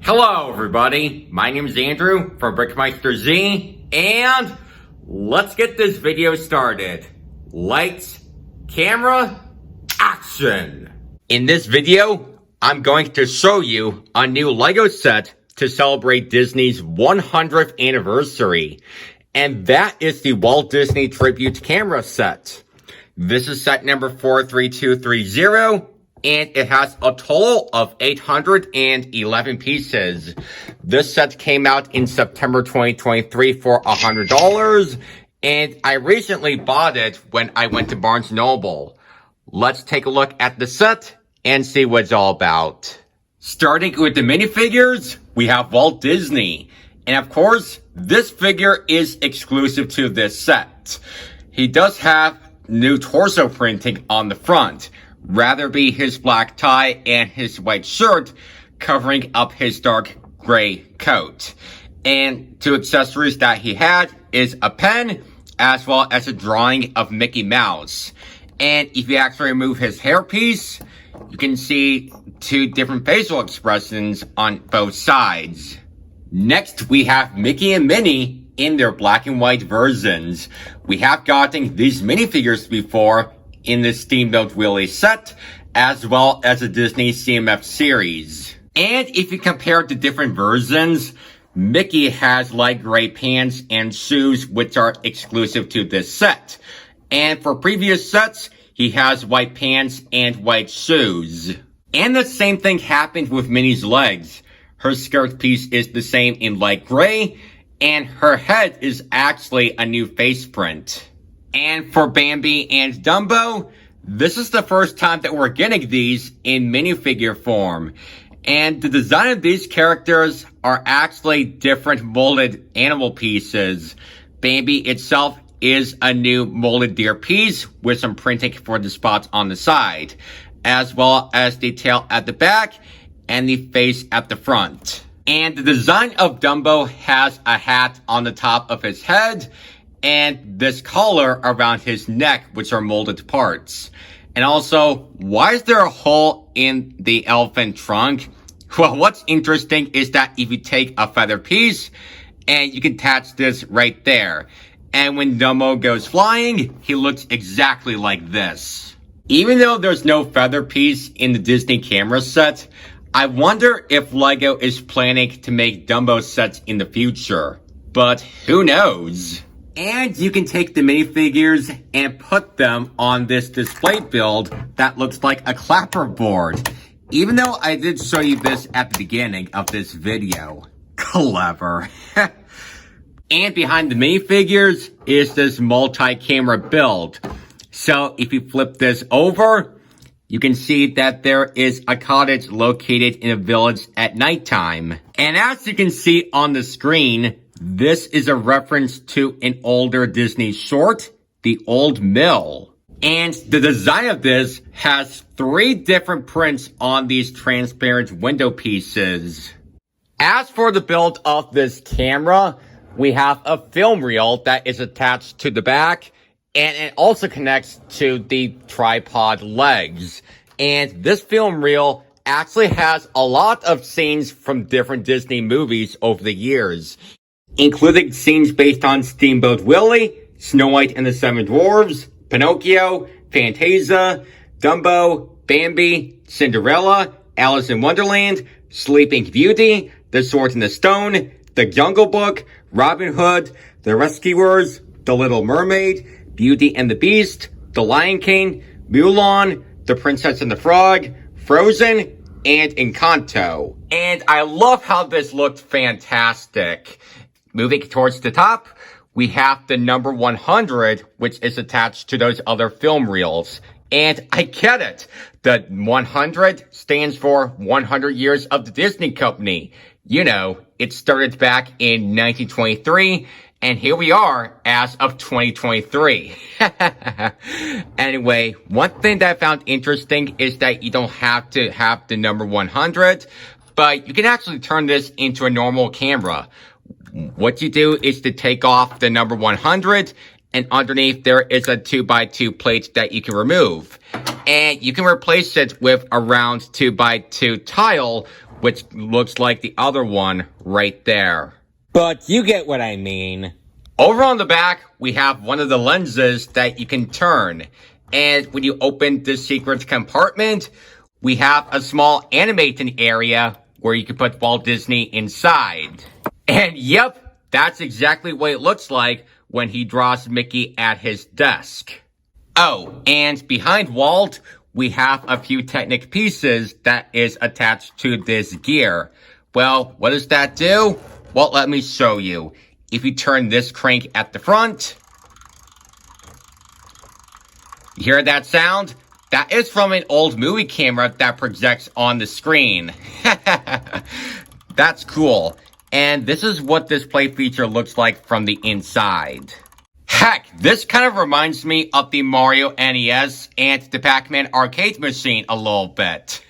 Hello everybody, my name is Andrew from BrickMeisterZ, and let's get this video started. Lights, camera, action! In this video, I'm going to show you a new LEGO set to celebrate Disney's 100th anniversary, and that is the Walt Disney Tribute Camera set. This is set number 43230. And it has a total of 811 pieces. This set came out in September 2023 for $100. And I recently bought it when I went to Barnes & Noble. Let's take a look at the set and see what it's all about. Starting with the minifigures, we have Walt Disney. And of course, this figure is exclusive to this set. He does have new torso printing on the front. Rather be his black tie and his white shirt covering up his dark gray coat. And two accessories that he had is a pen as well as a drawing of Mickey Mouse. And if you actually remove his hairpiece, you can see two different facial expressions on both sides. Next, we have Mickey and Minnie in their black and white versions. We have gotten these minifigures before in the Steamboat Willie set, as well as the Disney CMF series. And if you compare the different versions, Mickey has light gray pants and shoes which are exclusive to this set. And for previous sets, he has white pants and white shoes. And the same thing happened with Minnie's legs. Her skirt piece is the same in light gray, and her head is actually a new face print. And for Bambi and Dumbo, this is the first time that we're getting these in minifigure form. And the design of these characters are actually different molded animal pieces. Bambi itself is a new molded deer piece with some printing for the spots on the side, as well as the tail at the back and the face at the front. And the design of Dumbo has a hat on the top of his head, and this collar around his neck, which are molded parts. And also, why is there a hole in the elephant trunk? Well, what's interesting is that if you take a feather piece, and you can attach this right there. And when Dumbo goes flying, he looks exactly like this. Even though there's no feather piece in the Disney camera set, I wonder if LEGO is planning to make Dumbo sets in the future. But who knows? And you can take the minifigures and put them on this display build that looks like a clapperboard. Even though I did show you this at the beginning of this video. Clever. And behind the minifigures is this multi-camera build. So if you flip this over, you can see that there is a cottage located in a village at nighttime. And as you can see on the screen, this is a reference to an older Disney short, The Old Mill. And the design of this has 3 different prints on these transparent window pieces. As for the build of this camera, we have a film reel that is attached to the back, and it also connects to the tripod legs. And this film reel actually has a lot of scenes from different Disney movies over the years, including scenes based on Steamboat Willie, Snow White and the Seven Dwarfs, Pinocchio, Fantasia, Dumbo, Bambi, Cinderella, Alice in Wonderland, Sleeping Beauty, The Sword and the Stone, The Jungle Book, Robin Hood, The Rescuers, The Little Mermaid, Beauty and the Beast, The Lion King, Mulan, The Princess and the Frog, Frozen, and Encanto. And I love how this looked fantastic. Moving towards the top, we have the number 100, which is attached to those other film reels. And I get it. The 100 stands for 100 years of the Disney Company. You know, it started back in 1923, and here we are as of 2023. Anyway, one thing that I found interesting is that you don't have to have the number 100, but you can actually turn this into a normal camera. What you do is to take off the number 100, and underneath there is a 2x2 plate that you can remove. And you can replace it with a round 2x2 tile, which looks like the other one right there. But you get what I mean. Over on the back, we have one of the lenses that you can turn. And when you open this secret compartment, we have a small animating area where you can put Walt Disney inside. And yep, that's exactly what it looks like when he draws Mickey at his desk. Oh, and behind Walt, we have a few Technic pieces that is attached to this gear. Well, what does that do? Well, let me show you. If you turn this crank at the front, you hear that sound? That is from an old movie camera that projects on the screen. That's cool. And this is what this play feature looks like from the inside. Heck, this kind of reminds me of the Mario NES and the Pac-Man arcade machine a little bit.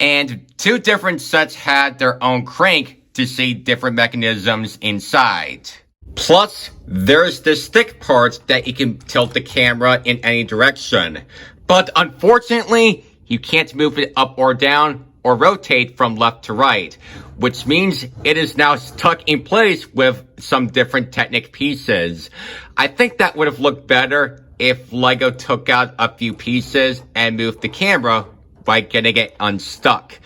And two different sets had their own crank to see different mechanisms inside. Plus, there's the stick part that you can tilt the camera in any direction. But unfortunately, you can't move it up or down or rotate from left to right, which means it is now stuck in place with some different Technic pieces. I think that would have looked better if Lego took out a few pieces and moved the camera by getting it unstuck.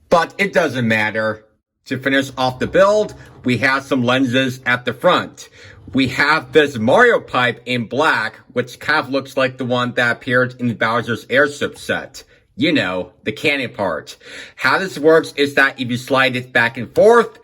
But it doesn't matter. To finish off the build, we have some lenses at the front. We have this Mario pipe in black, which kind of looks like the one that appeared in Bowser's airship set. You know, the cannon part. How this works is that if you slide it back and forth,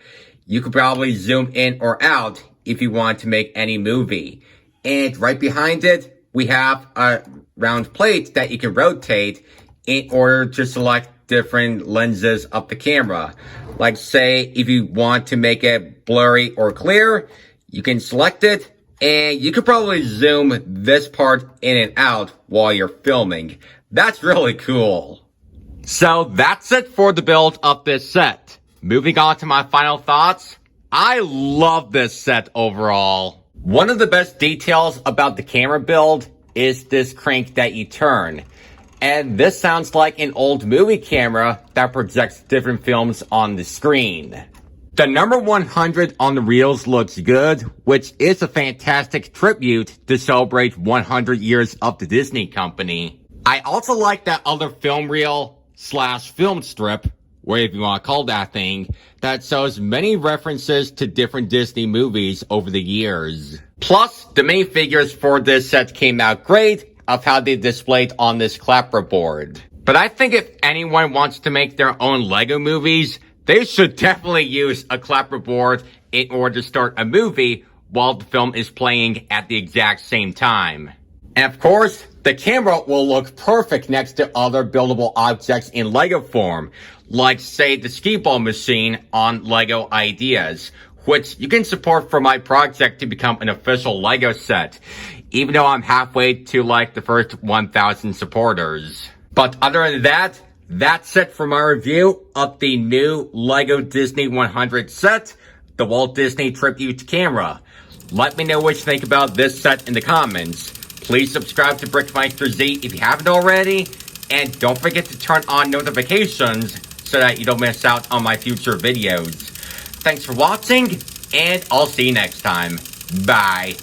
you could probably zoom in or out if you want to make any movie. And right behind it, we have a round plate that you can rotate in order to select different lenses of the camera. Like say, if you want to make it blurry or clear, you can select it, and you could probably zoom this part in and out while you're filming. That's really cool. So that's it for the build of this set. Moving on to my final thoughts, I love this set overall. One of the best details about the camera build is this crank that you turn. And this sounds like an old movie camera that projects different films on the screen. The number 100 on the reels looks good, which is a fantastic tribute to celebrate 100 years of the Disney Company. I also like that other film reel / film strip, whatever you want to call that thing, that shows many references to different Disney movies over the years. Plus, the minifigures for this set came out great of how they displayed on this clapperboard. But I think if anyone wants to make their own Lego movies, they should definitely use a clapperboard in order to start a movie while the film is playing at the exact same time. And of course, the camera will look perfect next to other buildable objects in Lego form, like say the skee ball machine on Lego Ideas, which you can support for my project to become an official Lego set, even though I'm halfway to like the first 1,000 supporters. But other than that, that's it for my review of the new Lego Disney 100 set, the Walt Disney Tribute Camera. Let me know what you think about this set in the comments. Please subscribe to BrickMeisterZ if you haven't already, and don't forget to turn on notifications so that you don't miss out on my future videos. Thanks for watching, and I'll see you next time. Bye.